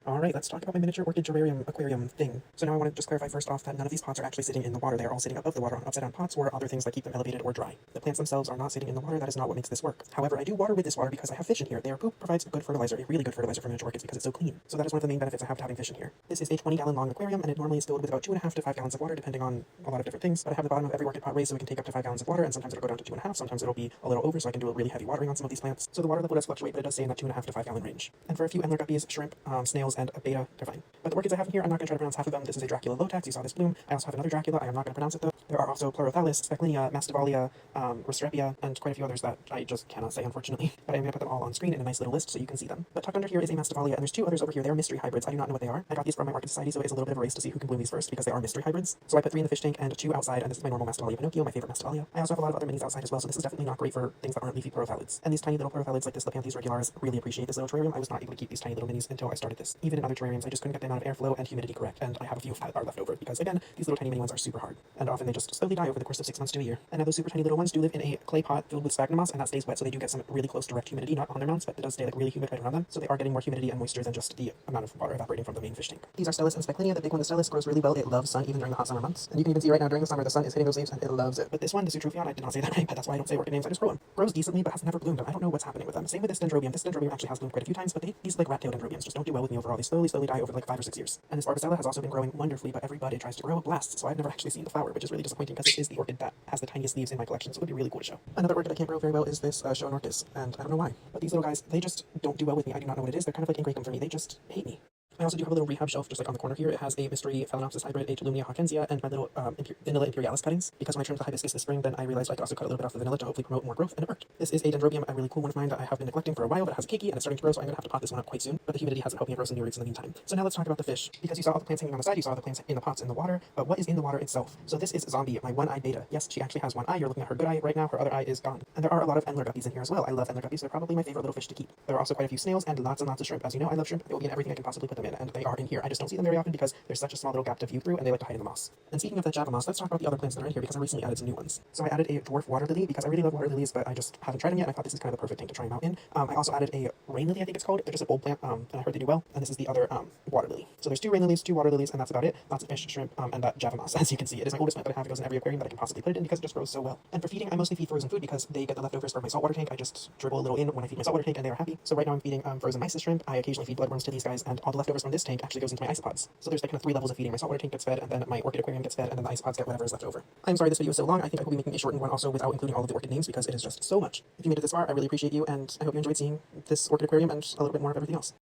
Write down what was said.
Alright, let's talk about my miniature orchid terrarium aquarium thing. So now I want to just clarify first off that none of these pots are actually sitting in the water. They are all sitting above the water on upside down pots or other things that keep them elevated or dry. The plants themselves are not sitting in the water. That is not what makes this work. However, I do water with this water because I have fish in here. Their poop provides good fertilizer, a really good fertilizer for miniature orchids because it's so clean. So that is one of the main benefits I have to having fish in here. This is a 20-gallon long aquarium and it normally is filled with about 2.5 to 5 gallons of water depending on a lot of different things. But I have the bottom of every orchid pot raised so it can take up to 5 gallons of water, and sometimes it'll go down to 2.5, sometimes it'll be a little over so I can do a really heavy watering on some of these plants. So the water level does fluctuate, but it does stay in that 2.5 to 5 gallon range. And for a few endler guppies, shrimp, snails, and a beta, they're fine. But the orchids I have in here, I'm not going to try to pronounce half of them. This is a Dracula Lotax. You saw this bloom. I also have another Dracula. I am not going to pronounce it though. There are also Pleurophthalus, Specklinia, Mastivalia, Rostrepia, and quite a few others that I just cannot say, unfortunately. But I'm going to put them all on screen in a nice little list so you can see them. But tucked under here is a Mastivalia, and there's two others over here. They're mystery hybrids. I do not know what they are. I got these from my Orchid Society, so it's a little bit of a race to see who can bloom these first because they are mystery hybrids. So I put 3 in the fish tank and 2 outside, and this is my normal Mastivalia Pinocchio, my favorite Mastivalia. I also have a lot of other minis outside as well, so this is definitely not great for things that aren't leafy pleurophthalids. And these tiny little pleurophthalids like this Lepanthes regularis really appreciate this little terrarium. I was not able to keep these tiny little minis until I started this. Even in other terrariums, I just couldn't get the amount of airflow and humidity correct, and I have a few that are left over because, again, these little tiny mini ones are super hard, and often they just slowly die over the course of 6 months to a year. And now those super tiny little ones do live in a clay pot filled with sphagnum moss, and that stays wet, so they do get some really close direct humidity, not on their mounts, but it does stay like really humid right around them, so they are getting more humidity and moisture than just the amount of water evaporating from the main fish tank. These are Stelis and Specklinia. The big one, the Stelis, grows really well. It loves sun even during the hot summer months, and you can even see right now during the summer the sun is hitting those leaves and it loves it. But this one, the Sutrophion, I did not say that right, but that's why I don't say orchid names, I just grow them. Grows decently, but has never bloomed, and I don't know what's happening with them. Same with this Dendrobium. This Dendrobium actually has bloomed quite a few times, but these like rat-tailed Dendrobiums just don't do well with me overall. They slowly die over like 5 or 6 years. And this Barbacella has also been growing wonderfully, but every bud it tries to grow blasts, so I've never actually seen the flower, which is really disappointing because it is the orchid that has the tiniest leaves in my collection, so it would be really cool to show. Another orchid I can't grow very well is this Schoenorchis, and I don't know why, but these little guys, they just don't do well with me. I do not know what it is. They're kind of like Ingracum for me. They just hate me. I also do have a little rehab shelf just like on the corner here. It has a mystery Phalaenopsis hybrid, a Tolumnia hawkensia, and my little Vanilla imperialis cuttings. Because when I trimmed the hibiscus this spring, then I realized I could also cut a little bit off the vanilla to hopefully promote more growth, and it worked. This is a Dendrobium, a really cool one of mine that I have been neglecting for a while, but it has a keiki and it's starting to grow, so I'm going to have to pot this one up quite soon. But the humidity hasn't helped me grow some new roots in the meantime. So now let's talk about the fish. Because you saw all the plants hanging on the side, you saw the plants in the pots in the water, but what is in the water itself? So this is Zombie, my one-eyed beta. Yes, she actually has one eye. You're looking at her good eye right now. Her other eye is gone. And there are a lot of endler guppies in here as well. I love endler guppies. They're probably my favorite little fish to keep. There are also quite a few snails and lots of shrimp. As you know, I love shrimp. They will be in everything I can possibly put them in, and they are in here. I just don't see them very often because there's such a small little gap to view through, and they like to hide in the moss. And speaking of that Java moss, let's talk about the other plants that are in here because I recently added some new ones. So I added a dwarf water lily because I really love water lilies, but I just haven't tried them yet, and I thought this is kind of the perfect thing to try them out in. I also added a rain lily, I think it's called. They're just a bulb plant, and I heard they do well. And this is the other water lily. So there's 2 rain lilies, 2 water lilies, and that's about it. Lots of fish, shrimp, and that Java moss. As you can see, it is my oldest plant that I have. It goes in every aquarium that I can possibly put it in because it just grows so well. And for feeding, I mostly feed frozen food because they get the leftovers from my saltwater tank. I just dribble a little in when I feed my saltwater tank, and they are happy. So right now I'm feeding frozen mysis shrimp. I occasionally feed bloodworms to these guys, and all the leftovers from this tank actually goes into my isopods. So there's like kind of 3 levels of feeding. My saltwater tank gets fed, and then my orchid aquarium gets fed, and then the isopods get whatever is left over. I'm sorry this video is so long. I think I will be making a shortened one also without including all of the orchid names because it is just so much. If you made it this far, I really appreciate you, and I hope you enjoyed seeing this orchid aquarium and a little bit more of everything else.